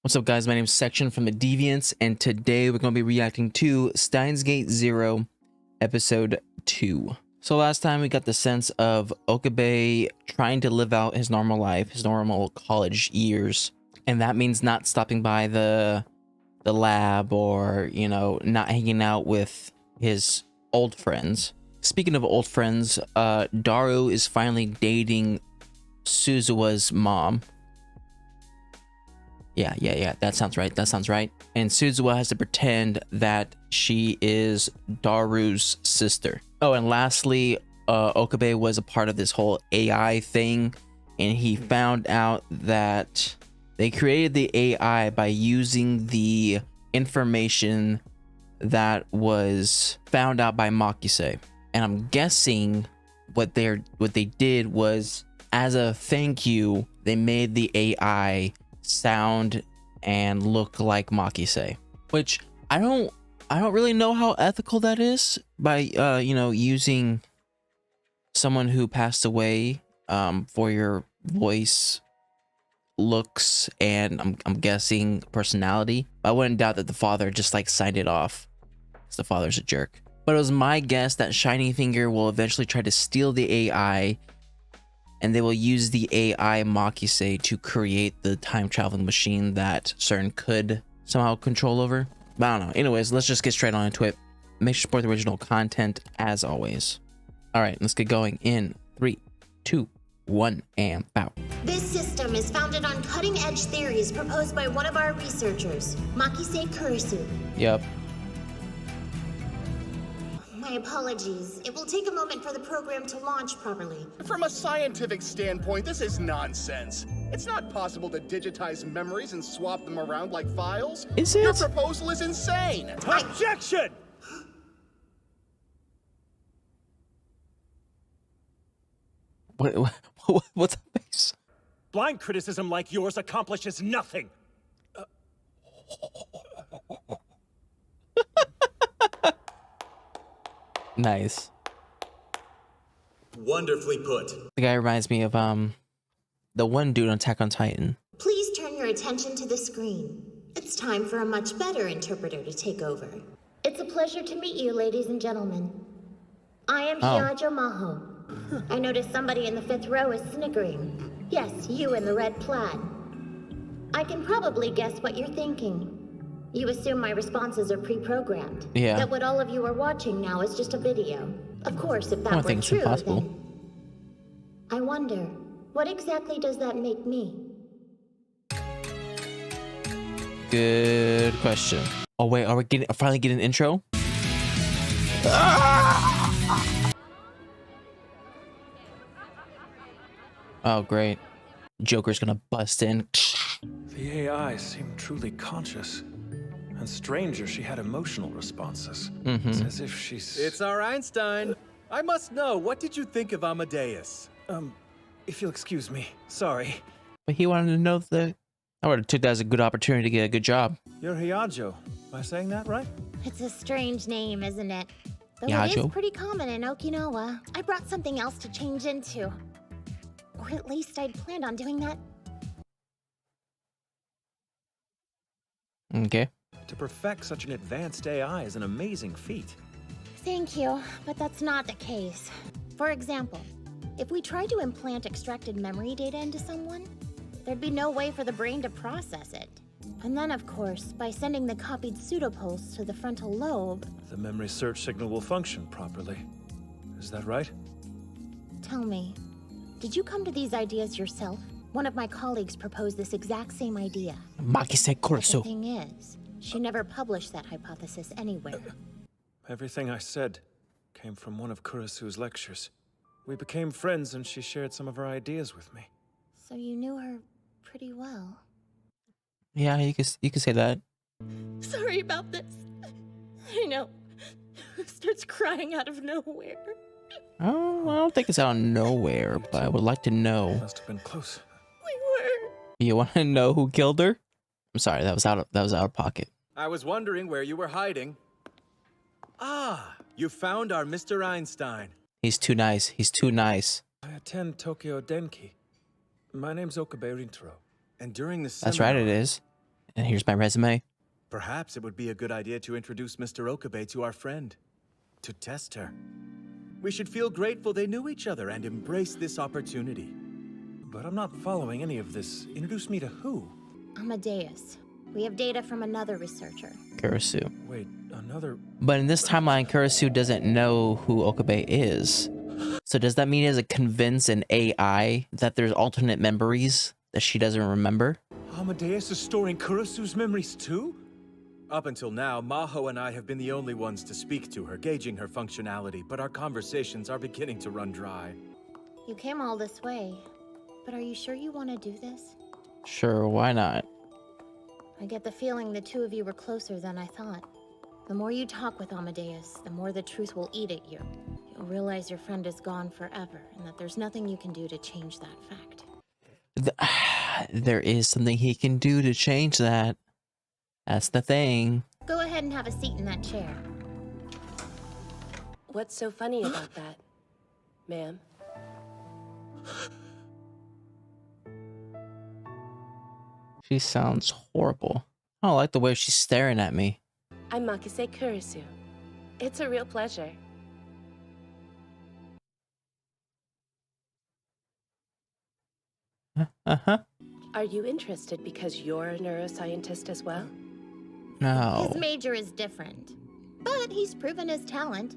What's up, guys? My name is Section from the Deviants, and today we're going to be reacting to Steins Gate 0, Episode 2. So last time we got the sense of Okabe trying to live out his normal life, his normal college years, and that means not stopping by the lab or, you know, not hanging out with his old friends. Speaking of old friends, Daru is finally dating Suzuwa's mom. Yeah, that sounds right. And Suzuwa has to pretend that she is Daru's sister. Oh, and lastly, Okabe was a part of this whole AI thing, and he found out that they created the AI by using the information that was found out by Makise. And I'm guessing what they did was, as a thank you, they made the AI sound and look like Makise, which I don't really know how ethical that is by you know, using someone who passed away for your voice, looks, and I'm guessing personality. I wouldn't doubt that the father just like signed it off because the father's a jerk. But it was my guess that Shiny Finger will eventually try to steal the AI, and they will use the AI Makise to create the time traveling machine that CERN could somehow control over. But I don't know. Anyways, let's just get straight on into it. Make sure to support the original content as always. All right, let's get going in 3, 2, 1, and bow. This system is founded on cutting-edge theories proposed by one of our researchers, Makise Kurisu. Yep. My apologies. It will take a moment for the program to launch properly. From a scientific standpoint, this is nonsense. It's not possible to digitize memories and swap them around like files. Is it? Your proposal is insane. Objection! What's the face? Blind criticism like yours accomplishes nothing. Nice. Wonderfully put. The guy reminds me of the one dude on Attack on Titan. Please turn your attention to the screen. It's time for a much better interpreter to take over. It's a pleasure to meet you, ladies and gentlemen. I am Hiajo Maho. I noticed somebody in the 5th row is snickering. Yes, you in the red plaid. I can probably guess what you're thinking. You assume my responses are pre-programmed. Yeah. That what all of you are watching now is just a video. Of course, if that I were think it's true, impossible. then... I wonder, what exactly does that make me? Good question. Oh wait, are we finally getting an intro? Oh great. Joker's gonna bust in. The AI seemed truly conscious. And stranger, she had emotional responses. It's as if she's... It's our Einstein. I must know, what did you think of Amadeus? If you'll excuse me. Sorry. But he wanted to know I would have took that as a good opportunity to get a good job. You're Hiajo. Am I saying that right? It's a strange name, isn't it? Though it Yajo? is pretty common in Okinawa. I brought something else to change into. Or at least I'd planned on doing that. Okay. To perfect such an advanced AI is an amazing feat. Thank you, but that's not the case. For example, if we tried to implant extracted memory data into someone, there'd be no way for the brain to process it. And then, of course, by sending the copied pseudopulse to the frontal lobe... The memory search signal will function properly. Is that right? Tell me, did you come to these ideas yourself? One of my colleagues proposed this exact same idea. Makise The Kurisu. thing is, she never published that hypothesis anywhere. Everything I said came from one of Kurisu's lectures. We became friends and she shared some of her ideas with me. So you knew her pretty well. Yeah, you could say that. Sorry about this. I know. Starts crying out of nowhere. Oh, I don't think it's out of nowhere, but I would like to know. Must have been close. We were. You want to know who killed her? I'm sorry, that was out of pocket. I was wondering where you were hiding. Ah, you found our Mr. Einstein. He's too nice. He's too nice. I attend Tokyo Denki. My name's Okabe Rintaro. And during the That's right, it is. And here's my resume. Perhaps it would be a good idea to introduce Mr. Okabe to our friend, to test her. We should feel grateful they knew each other and embrace this opportunity. But I'm not following any of this. Introduce me to who? Amadeus. We have data from another researcher. Kurisu. Wait, another... But in this timeline, Kurisu doesn't know who Okabe is. So does that mean he has to convince an AI that there's alternate memories that she doesn't remember? Amadeus is storing Kurisu's memories too? Up until now, Maho and I have been the only ones to speak to her, gauging her functionality, but our conversations are beginning to run dry. You came all this way, but are you sure you want to do this? Sure, why not? I get the feeling the two of you were closer than I thought. The more you talk with Amadeus, the more the truth will eat at you. You'll realize your friend is gone forever, and that there's nothing you can do to change that fact. There is something he can do to change that. That's the thing. Go ahead and have a seat in that chair. What's so funny about that, ma'am? She sounds horrible. I don't like the way she's staring at me. I'm Makise Kurisu. It's a real pleasure. Uh-huh. Are you interested because you're a neuroscientist as well? No. His major is different, but he's proven his talent.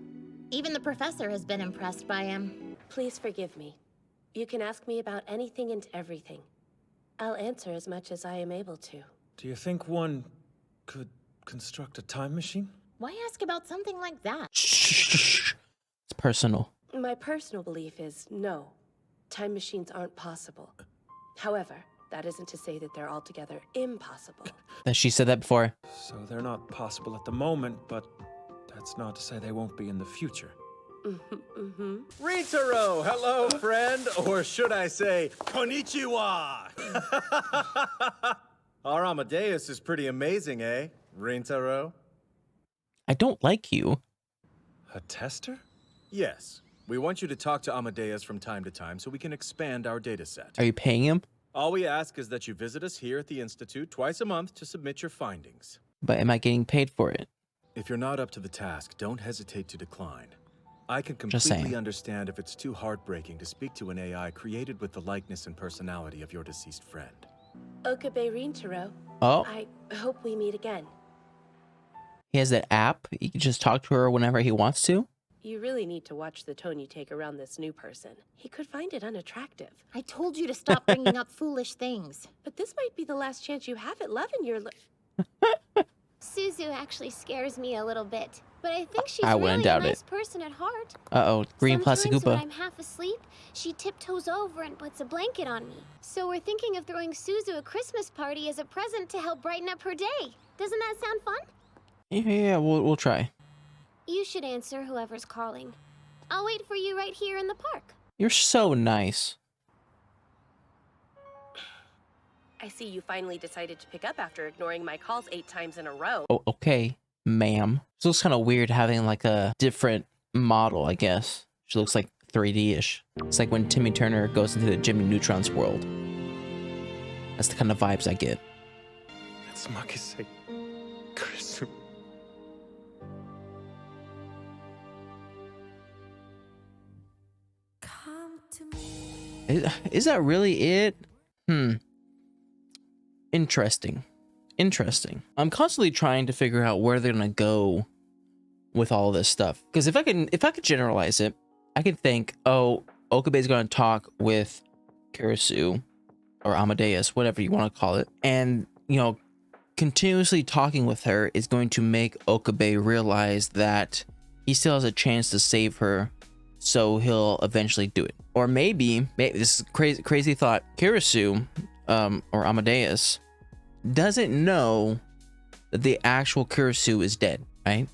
Even the professor has been impressed by him. Please forgive me. You can ask me about anything and everything. I'll answer as much as I am able to. Do you think one could construct a time machine? Why ask about something like that? Shh. It's personal. My personal belief is no. Time machines aren't possible. However, that isn't to say that they're altogether impossible. That she said that before. So they're not possible at the moment, but that's not to say they won't be in the future. Rintaro, hello, friend, or should I say, konnichiwa. Our Amadeus is pretty amazing, eh, Rintaro? I don't like you. A tester? Yes. We want you to talk to Amadeus from time to time so we can expand our data set. Are you paying him? All we ask is that you visit us here at the Institute twice a month to submit your findings. But am I getting paid for it? If you're not up to the task, don't hesitate to decline. I can Just saying. completely understand if it's too heartbreaking to speak to an AI created with the likeness and personality of your deceased friend. Okabe Rintaro. Oh, I hope we meet again. he has that app. He can just talk to her whenever he wants to. You really need to watch the tone you take around this new person. He could find it unattractive. I told you to stop bringing up foolish things. But this might be the last chance you have at loving your... Suzu actually scares me a little bit, but I think she's I really wouldn't a doubt nice it. person at heart. Uh-oh, green plastic Sometimes when Koopa. I'm half asleep, she tiptoes over and puts a blanket on me. So we're thinking of throwing Suzu a Christmas party as a present to help brighten up her day. Doesn't that sound fun? Yeah, we'll try. You should answer whoever's calling. I'll wait for you right here in the park. You're so nice. I see you finally decided to pick up after ignoring my calls 8 times in a row. Oh, okay, ma'am. It looks kind of weird having like a different model, I guess. She looks like 3D-ish. It's like when Timmy Turner goes into the Jimmy Neutron's world. That's the kind of vibes I get. It's Makise Kurisu. Is that really it? Interesting. I'm constantly trying to figure out where they're gonna go with all this stuff. Because if I could generalize it, I could think, oh, Okabe's gonna talk with Kurisu or Amadeus, whatever you want to call it, and continuously talking with her is going to make Okabe realize that he still has a chance to save her, so he'll eventually do it. Or maybe this is crazy thought, Kurisu or Amadeus doesn't know that the actual Kurisu is dead, right?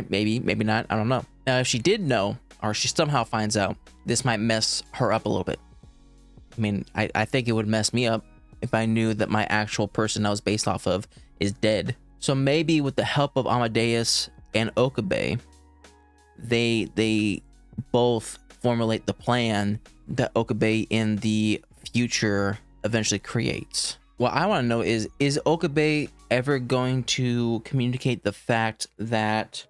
Maybe not, I don't know. Now, if she did know, or she somehow finds out, this might mess her up a little bit. I mean, I think it would mess me up if I knew that my actual person I was based off of is dead. So maybe with the help of Amadeus and Okabe, they both formulate the plan that Okabe in the future eventually creates. What I want to know is Okabe ever going to communicate the fact that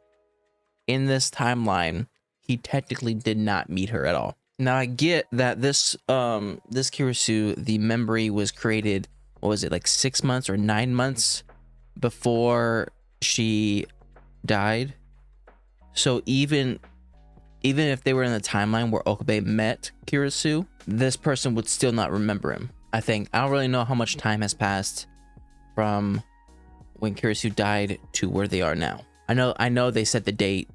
in this timeline, he technically did not meet her at all. Now I get that this Kirisu, the memory was created, what was it, like 6 months or 9 months before she died. So even if they were in the timeline where Okabe met Kirisu, this person would still not remember him. I don't really know how much time has passed from when Kirisu died to where they are now. I know they said the date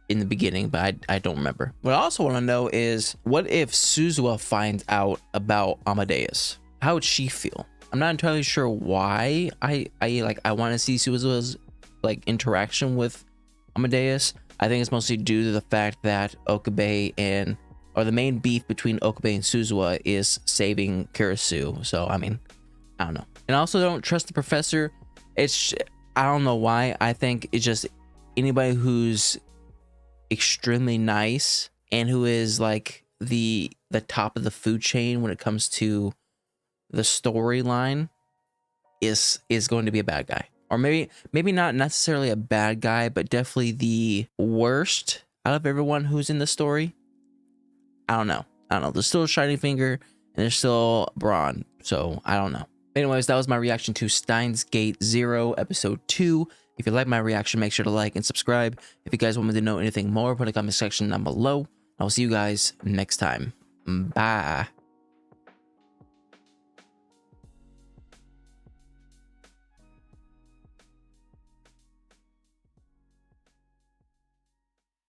in the beginning, but I don't remember. What I also want to know is, what if Suzuha finds out about Amadeus? How would she feel? I'm not entirely sure why I want to see Suzuha's like interaction with Amadeus. I think it's mostly due to the fact that Okabe or the main beef between Okabe and Suzuha is saving Kirisu. So I mean, I don't know. And I also don't trust the professor. I don't know why. I think it's just anybody who's extremely nice and who is like the top of the food chain when it comes to the storyline is going to be a bad guy. Or maybe not necessarily a bad guy, but definitely the worst out of everyone who's in the story. I don't know. There's still a Shining Finger and there's still Braun. So I don't know. Anyways, that was my reaction to Steins Gate 0 episode 2. If you like my reaction, make sure to like and subscribe. If you guys want me to know anything more, put a comment section down below. I'll see you guys next time. Bye.